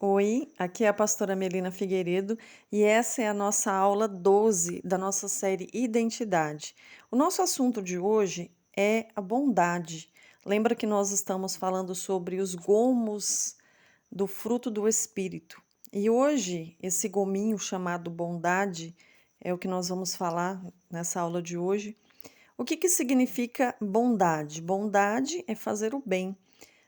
Oi, aqui é a pastora Melina Figueiredo e essa é a nossa aula 12 da nossa série Identidade. O nosso assunto de hoje é a bondade. Lembra que nós estamos falando sobre os gomos do fruto do Espírito. E hoje, esse gominho chamado bondade é o que nós vamos falar nessa aula de hoje. O que significa bondade? Bondade é fazer o bem.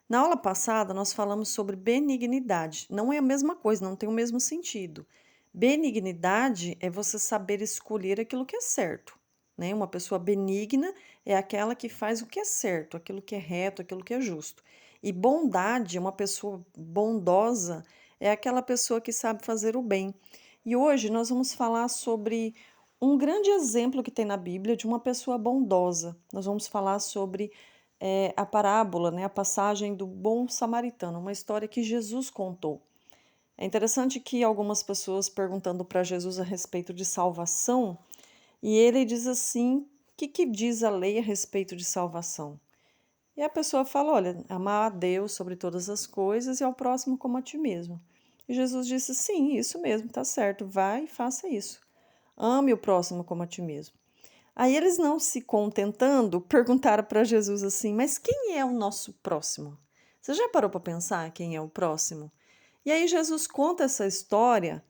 Na aula passada, nós falamos sobre benignidade. Não é a mesma coisa, não tem o mesmo sentido. Benignidade é você saber escolher aquilo que é certo, né? Uma pessoa benigna é aquela que faz o que é certo, aquilo que é reto, aquilo que é justo. E bondade, uma pessoa bondosa, é aquela pessoa que sabe fazer o bem. E hoje nós vamos falar sobre um grande exemplo que tem na Bíblia de uma pessoa bondosa. Nós vamos falar sobre a parábola, né, a passagem do bom samaritano, uma história que Jesus contou. É interessante que algumas pessoas perguntando para Jesus a respeito de salvação, e ele diz assim: o que diz a lei a respeito de salvação? E a pessoa fala: olha, amar a Deus sobre todas as coisas e ao próximo como a ti mesmo. E Jesus disse: sim, isso mesmo, tá certo, vai e faça isso. Ame o próximo como a ti mesmo. Aí eles, não se contentando, perguntaram para Jesus assim: mas quem é o nosso próximo? Você já parou para pensar quem é o próximo? E aí Jesus conta essa história,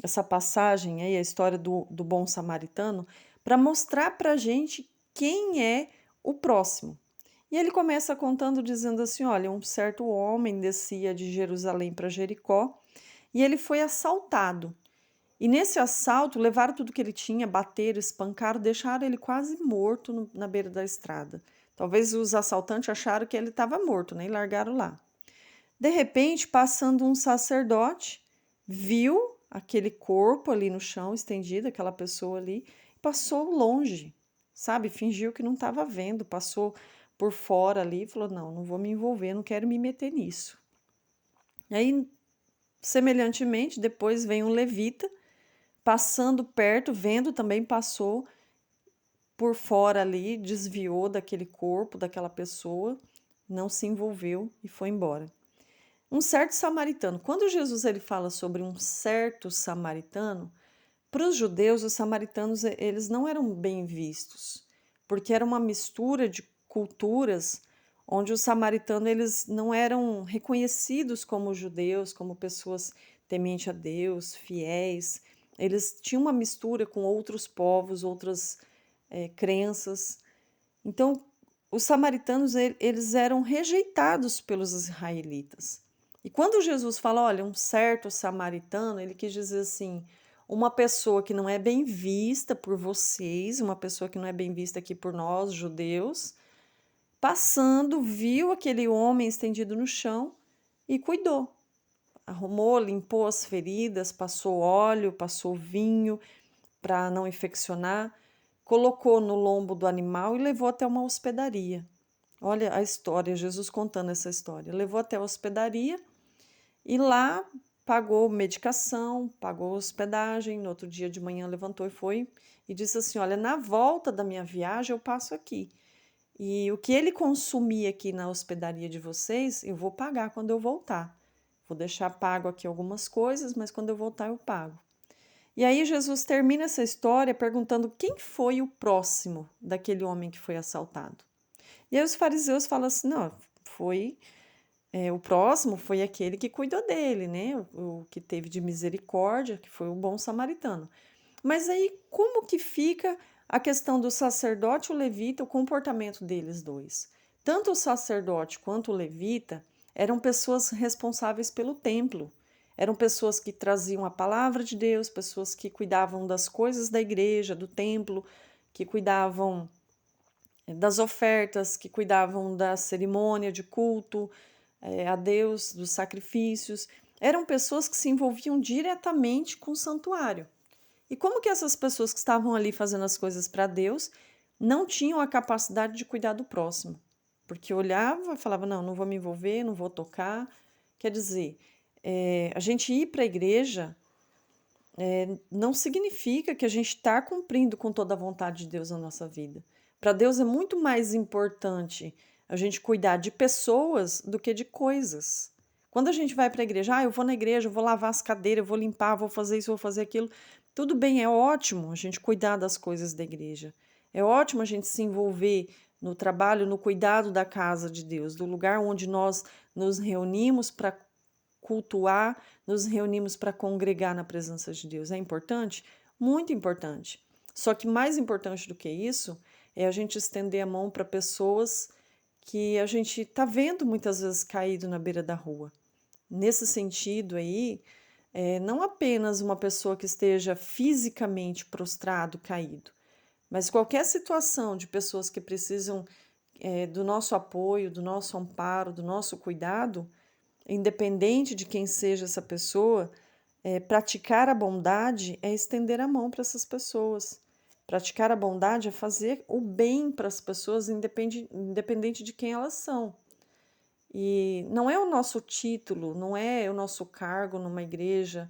essa passagem aí, a história do bom samaritano, para mostrar para a gente quem é o próximo. E ele começa contando dizendo assim: olha, um certo homem descia de Jerusalém para Jericó e ele foi assaltado. E nesse assalto, levaram tudo que ele tinha, bateram, espancaram, deixaram ele quase morto na beira da estrada. Talvez os assaltantes acharam que ele estava morto, né? E largaram lá. De repente, passando um sacerdote, viu aquele corpo ali no chão, estendido, aquela pessoa ali, passou longe, sabe? Fingiu que não estava vendo, passou por fora ali e falou: não, não vou me envolver, não quero me meter nisso. Aí, semelhantemente, depois vem um levita, passando perto, vendo também, passou por fora ali, desviou daquele corpo, daquela pessoa, não se envolveu e foi embora. Um certo samaritano. Quando Jesus ele fala sobre um certo samaritano, para os judeus, os samaritanos eles não eram bem vistos, porque era uma mistura de culturas onde os samaritanos eles não eram reconhecidos como judeus, como pessoas tementes a Deus, fiéis. Eles tinham uma mistura com outros povos, outras crenças. Então, os samaritanos eles eram rejeitados pelos israelitas. E quando Jesus fala, olha, um certo samaritano, ele quis dizer assim, uma pessoa que não é bem vista por vocês, uma pessoa que não é bem vista aqui por nós, judeus, passando, viu aquele homem estendido no chão e cuidou. Arrumou, limpou as feridas, passou óleo, passou vinho para não infeccionar, colocou no lombo do animal e levou até uma hospedaria. Olha a história, Jesus contando essa história. Levou até a hospedaria e lá pagou medicação, pagou hospedagem. No outro dia de manhã levantou e foi e disse assim: olha, na volta da minha viagem eu passo aqui. E o que ele consumir aqui na hospedaria de vocês, eu vou pagar quando eu voltar. Vou deixar pago aqui algumas coisas, mas quando eu voltar eu pago. E aí Jesus termina essa história perguntando quem foi o próximo daquele homem que foi assaltado. E aí os fariseus falam assim: não, foi o próximo foi aquele que cuidou dele, né? O que teve de misericórdia, que foi o bom samaritano. Mas aí como que fica a questão do sacerdote e o levita, o comportamento deles dois? Tanto o sacerdote quanto o levita eram pessoas responsáveis pelo templo. Eram pessoas que traziam a palavra de Deus, pessoas que cuidavam das coisas da igreja, do templo, que cuidavam das ofertas, que cuidavam da cerimônia de culto a Deus, dos sacrifícios. Eram pessoas que se envolviam diretamente com o santuário. E como que essas pessoas que estavam ali fazendo as coisas para Deus não tinham a capacidade de cuidar do próximo? Porque olhava e falava: não, não vou me envolver, não vou tocar. Quer dizer, a gente ir para a igreja não significa que a gente está cumprindo com toda a vontade de Deus na nossa vida. Para Deus é muito mais importante a gente cuidar de pessoas do que de coisas. Quando a gente vai para a igreja, eu vou na igreja, eu vou lavar as cadeiras, eu vou limpar, vou fazer isso, vou fazer aquilo. Tudo bem, é ótimo a gente cuidar das coisas da igreja. É ótimo a gente se envolver no trabalho, no cuidado da casa de Deus, do lugar onde nós nos reunimos para cultuar, nos reunimos para congregar na presença de Deus. É importante? Muito importante. Só que mais importante do que isso é a gente estender a mão para pessoas que a gente está vendo muitas vezes caído na beira da rua. Nesse sentido aí, não apenas uma pessoa que esteja fisicamente prostrado, caído, mas qualquer situação de pessoas que precisam do nosso apoio, do nosso amparo, do nosso cuidado, independente de quem seja essa pessoa, praticar a bondade é estender a mão para essas pessoas. Praticar a bondade é fazer o bem para as pessoas, independente de quem elas são. E não é o nosso título, não é o nosso cargo numa igreja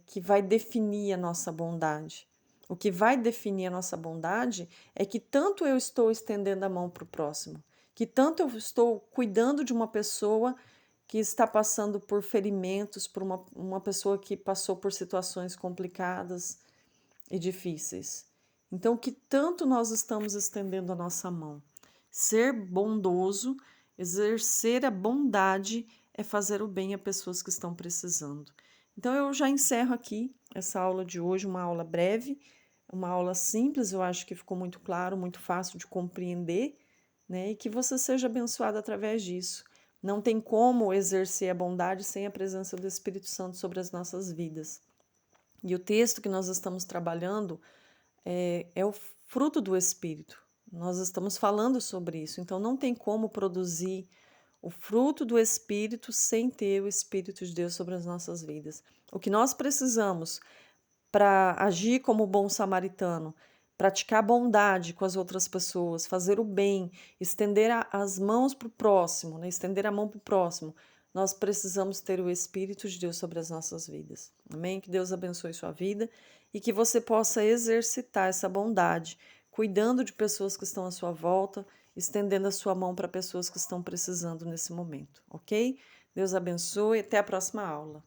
que vai definir a nossa bondade. O que vai definir a nossa bondade é que tanto eu estou estendendo a mão para o próximo, que tanto eu estou cuidando de uma pessoa que está passando por ferimentos, por uma pessoa que passou por situações complicadas e difíceis. Então, que tanto nós estamos estendendo a nossa mão. Ser bondoso, exercer a bondade é fazer o bem a pessoas que estão precisando. Então, eu já encerro aqui essa aula de hoje, uma aula breve, uma aula simples, eu acho que ficou muito claro, muito fácil de compreender, né? E que você seja abençoado através disso. Não tem como exercer a bondade sem a presença do Espírito Santo sobre as nossas vidas. E o texto que nós estamos trabalhando é o fruto do Espírito. Nós estamos falando sobre isso. Então, não tem como produzir o fruto do Espírito sem ter o Espírito de Deus sobre as nossas vidas. O que nós precisamos para agir como bom samaritano, praticar bondade com as outras pessoas, fazer o bem, estender as mãos para o próximo, né? Estender a mão para o próximo, nós precisamos ter o Espírito de Deus sobre as nossas vidas. Amém? Que Deus abençoe sua vida e que você possa exercitar essa bondade, cuidando de pessoas que estão à sua volta, estendendo a sua mão para pessoas que estão precisando nesse momento, ok? Deus abençoe e até a próxima aula.